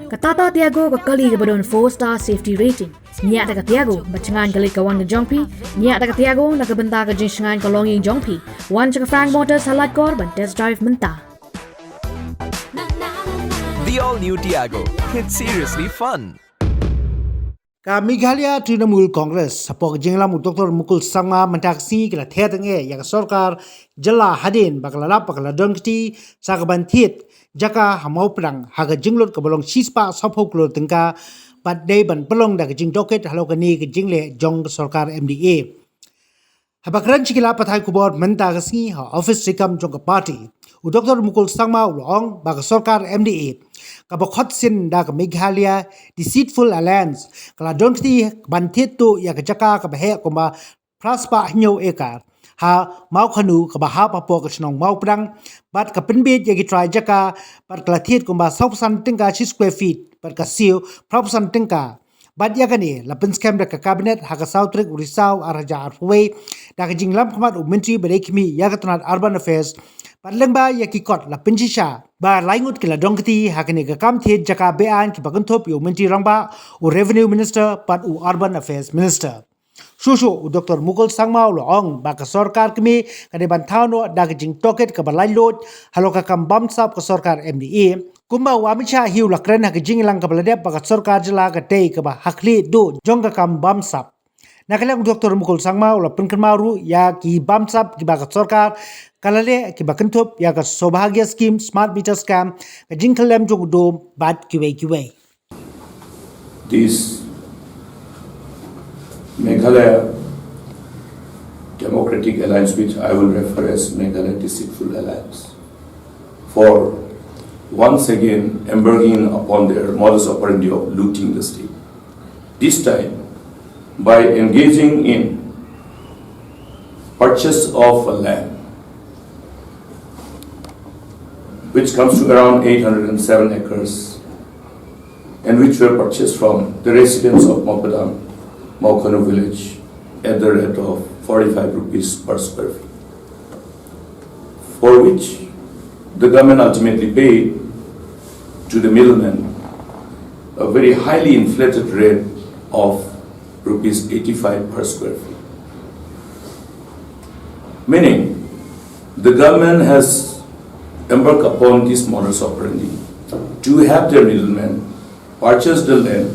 Katata Tiago Kakali Gabadon 4-star safety rating. Nya Taka Tiago, Bachangan Galik Kawan Jongpi, Nya Taka Tiago, Nakabanta Jingan Kalongi Jongpi, One Chaka Frank Motors Halat Korban Test Drive Menta. The all-new Tiago. It's seriously fun. Meghalaya Trinamool Congress support jingla Dr. Mukul Sangma Mantaksi kala Thetenge yak Sorkar jylla hadin bakala bakala dongti sakabantit jaka hamau prang haga jinglot kabolong sispa sapoklo tengka pat day ban pelong da Jingtohkit halokani ke jingle jong Sorkar MDA habakran chikila pathai Khubor menta kasni ha office sikam jong party Dr. Mukul Sangma ulong bak Sorkar MDA kabokot sin da Meghalaya deceitful alliance kala dongti bantit tu ya jaka kabahe koma praspa nyo ekar ha mau khanu kabaha papo kasnong mau prang bat ka pinbit ya try jaka pat kalathit koma 1,000 tingka square feet pat ka seal 1,000 tingka bat ya kani lapin scam da cabinet ha ka sautrik urisau araja arway da jinglam khamat menteri Ri Kmie ya katunat urban affairs Padlengba ya kikot la pinchisha ba laingut kila dongkiti hakini ka kam the jaka bean ki bagunthop yo menteri rangba u revenue minister pat u urban affairs minister Shushu u Dr. Mukul Sangma ulong ba ka Sorkar Kmie kade ban Thaw no da Jingtohkit ka balai lot haloka kam Bamsap ka Sorkar MDA kumba wamicha hiu lakren ha jinglang ka baladep ba ka Sorkar jylla Kadei ka ba hakli do jong ka kam Bamsap Nakalang Dr. Mukul Sangma ula penkenmaru ya ki Bamsap ki ba ka Sorkar kalale ki bakentop ya ka sobhagya scheme smart meter scam ka jingkalem jog do bat kiwe This Meghalaya Democratic Alliance, which I will refer as Meghalaya Deceitful Alliance, for once again embarking upon their modus operandi of looting the state. This time by engaging in purchase of a land which comes to around 807 acres and which were purchased from the residents of Mukul village at the rate of 45 rupees per square feet, for which the government ultimately paid to the middlemen a very highly inflated rate of rupees 85 per square feet. Meaning, the government has embarked upon this modus operandi to have their middlemen purchase the land,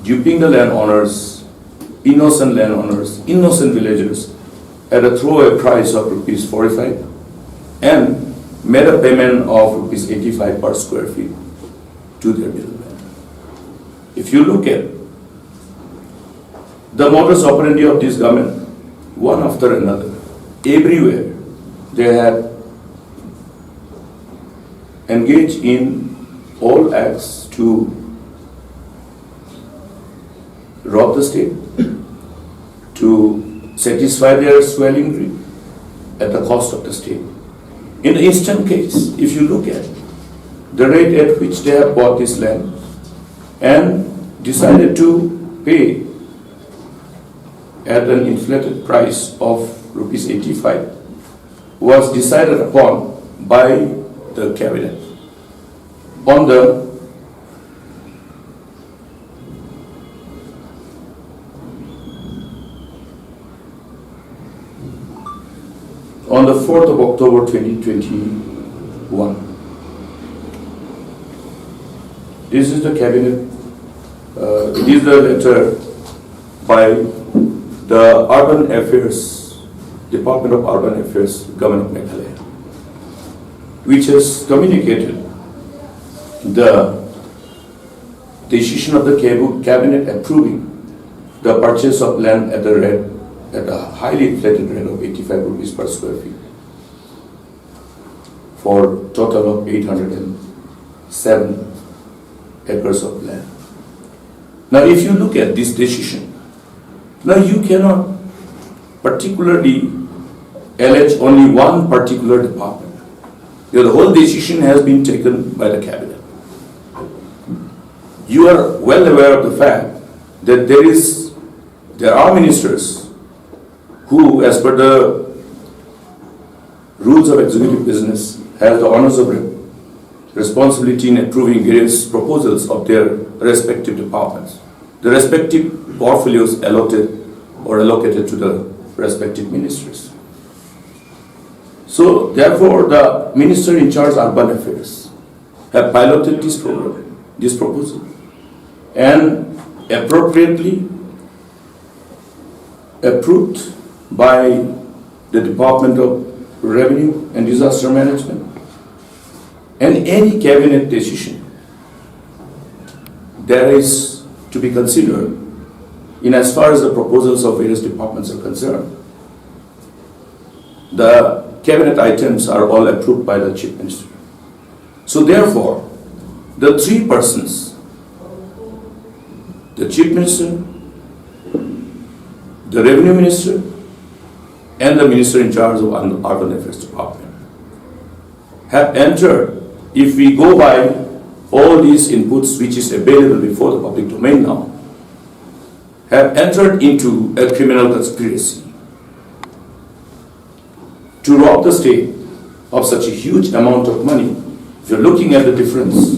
duping the landowners, innocent landowners, innocent villagers at a throwaway price of rupees 45 and made a payment of rupees 85 per square feet to their middlemen. If you look at the modus operandi of this government, one after another, everywhere they had engaged in all acts to rob the state, to satisfy their swelling greed at the cost of the state. In the instant case, if you look at the rate at which they have bought this land and decided to pay at an inflated price of rupees 85 was decided upon by the cabinet on the on the 4th of October 2021. This is the cabinet, it is the letter by the Urban Affairs, Department of Urban Affairs, Government of Meghalaya, which has communicated the decision of the cabinet approving the purchase of land at a highly inflated rate of 85 rupees per square feet for total of 807 acres of land. Now, if you look at this decision, now you cannot particularly allege only one particular department. The whole decision has been taken by the cabinet. You are well aware of the fact that there are ministers who, as per the rules of executive business, have the honors of responsibility in approving various proposals of their respective departments. The respective portfolios allocated to the respective ministers. So, therefore, the minister in charge of urban affairs have piloted this program, this proposal, and appropriately approved by the Department of Revenue and Disaster Management. And any cabinet decision there is to be considered in as far as the proposals of various departments are concerned. The cabinet items are all approved by the Chief Minister. So therefore, the three persons, the Chief Minister, the Revenue Minister, and the Minister in charge of Urban Affairs Department, have entered, if we go by all these inputs which is available before the public domain now, have entered into a criminal conspiracy to rob the state of such a huge amount of money. If you're looking at the difference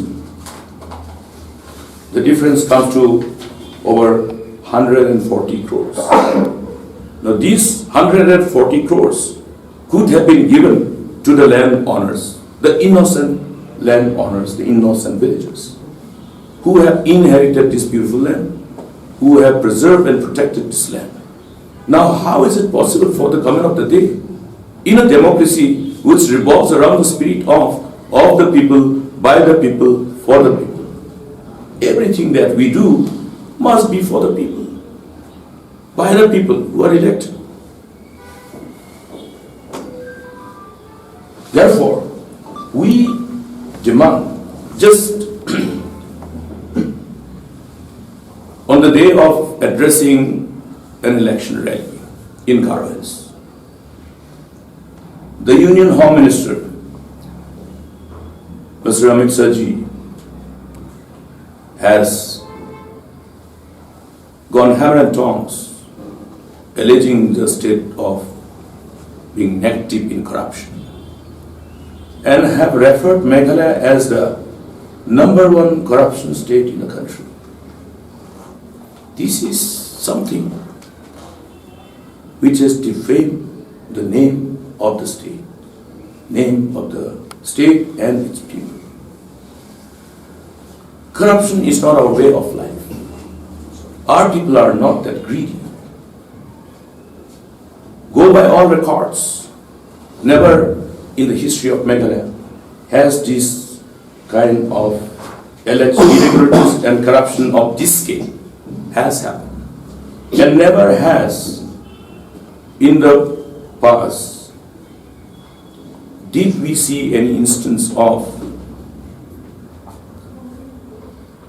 comes to over 140 crores. Now these 140 crores could have been given to the landowners, the innocent landowners, the innocent villagers, who have inherited this beautiful land, who have preserved and protected this land. Now how is it possible for the coming of the day, in a democracy which revolves around the spirit of the people, by the people, for the people? Everything that we do must be for the people, by the people who are elected. Therefore, we demand, just on the day of addressing an election rally in Khasi Hills, the Union Home Minister, Mr. Ri Khasi, has gone hammer and tongs alleging the state of being neck deep in corruption, and have referred Meghalaya as the #1 corruption state in the country. This is something which has defamed the name of the state and its people. Corruption is not our way of life. Our people are not that greedy. Go by all records. Never in the history of Meghalaya has this kind of alleged irregularities and corruption of this scale has happened. And never has in the past did we see any instance of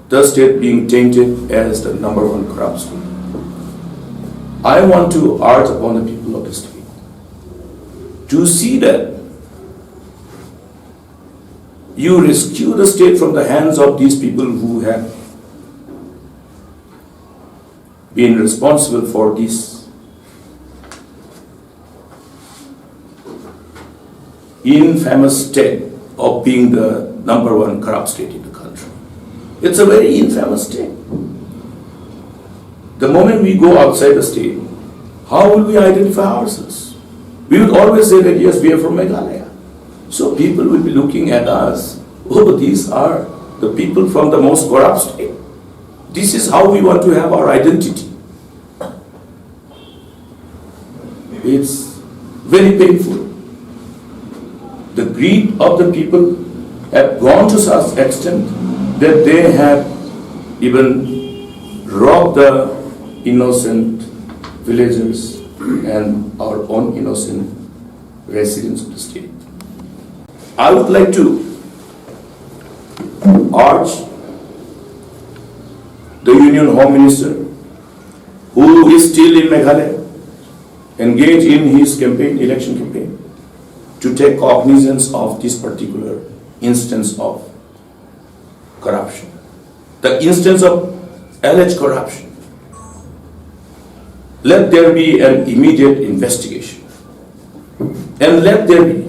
the state being tainted as the #1 corrupt state. I want to urge upon the people of the state to see that you rescue the state from the hands of these people who have been responsible for this infamous state of being the #1 corrupt state in the country. It's a very infamous state. The moment we go outside the state, how will we identify ourselves? We would always say that yes, we are from Meghalaya. So people will be looking at us, oh, these are the people from the most corrupt state. This is how we want to have our identity. It's very painful. The greed of the people have gone to such extent that they have even robbed the innocent villagers and our own innocent residents of the state. I would like to urge the Union Home Minister, who is still in Meghalaya, engaged in his campaign, election campaign, to take cognizance of this particular instance of corruption. The instance of alleged corruption let there be an immediate investigation, and let there be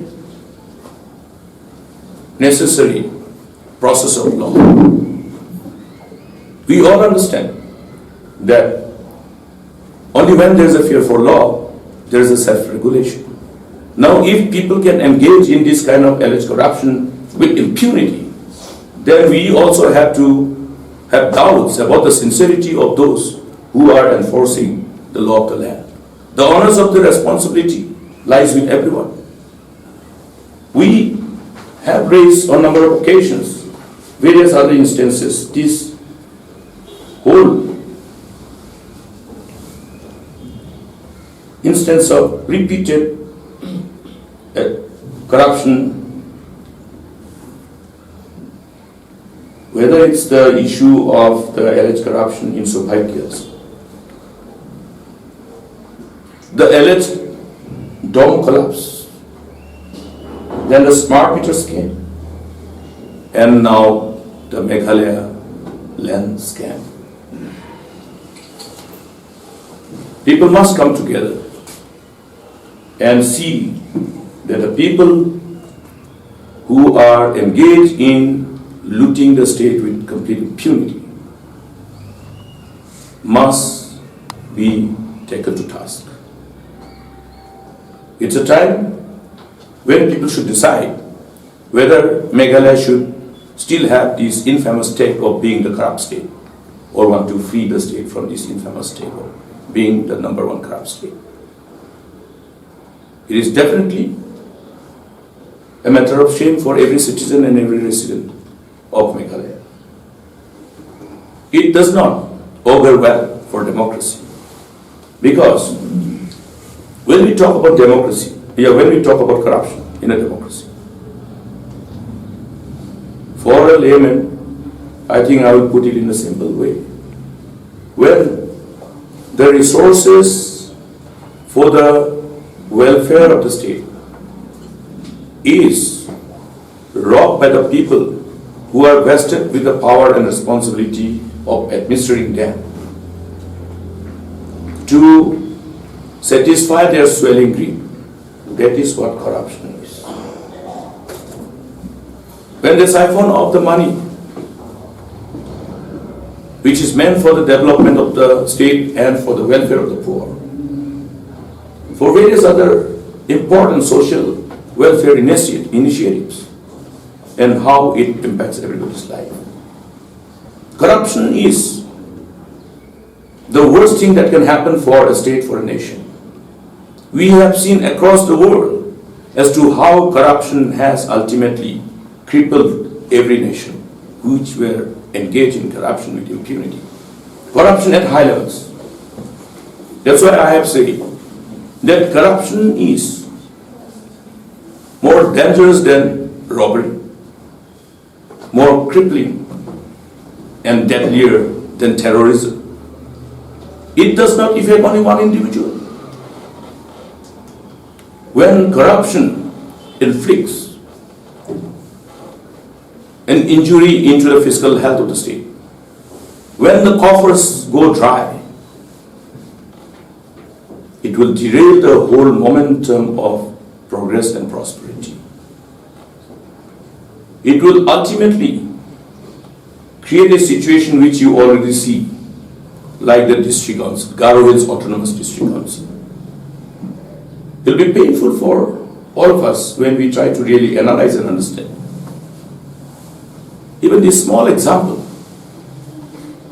necessary process of law. We all understand that only when there is a fear for law, there is a self-regulation. Now, if people can engage in this kind of alleged corruption with impunity, then we also have to have doubts about the sincerity of those who are enforcing the law of the land. The onus of the responsibility lies with everyone. We have raised on a number of occasions, various other instances, this whole instance of repeated corruption, whether it's the issue of the alleged corruption in Sorkar, the alleged jong collapse, then the smart meter scam, and now the Meghalaya land scam. People must come together and see that the people who are engaged in looting the state with complete impunity must be taken to task. It's a time when people should decide whether Meghalaya should still have this infamous take of being the corrupt state, or want to free the state from this infamous take of being the #1 corrupt state. It is definitely a matter of shame for every citizen and every resident of Meghalaya. It does not augur well for democracy, because when we talk about democracy, when we talk about corruption in a democracy, for a layman, I think I will put it in a simple way. When the resources for the welfare of the state is robbed by the people who are vested with the power and responsibility of administering them to satisfy their swelling greed, that is what corruption is. When they siphon off the money which is meant for the development of the state and for the welfare of the poor, for various other important social welfare initiatives, and how it impacts everybody's life. Corruption is the worst thing that can happen for a state, for a nation. We have seen across the world as to how corruption has ultimately crippled every nation which were engaged in corruption with impunity. Corruption at high levels. That's why I have said that corruption is more dangerous than robbery, more crippling and deadlier than terrorism. It does not affect only one individual. When corruption inflicts an injury into the fiscal health of the state, when the coffers go dry, it will derail the whole momentum of progress and prosperity. It will ultimately create a situation which you already see, like the district council, Garo Hills Autonomous District Council. It will be painful for all of us when we try to really analyze and understand. Even this small example,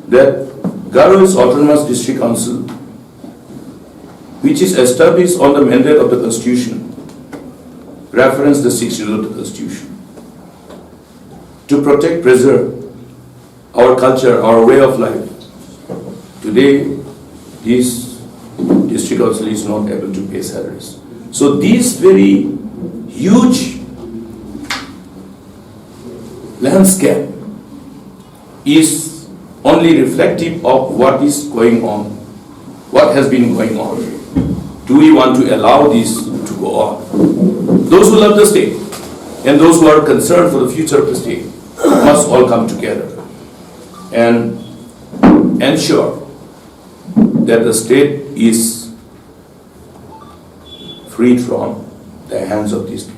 that Garo Hills Autonomous District Council, which is established on the mandate of the Constitution, reference the 6th schedule of the Constitution, to protect, preserve our culture, our way of life. Today, this district council is not able to pay salaries. So this very huge landscape is only reflective of what is going on, what has been going on. Do we want to allow this to go on? Those who love the state and those who are concerned for the future of the state must all come together and ensure that the state is freed from the hands of these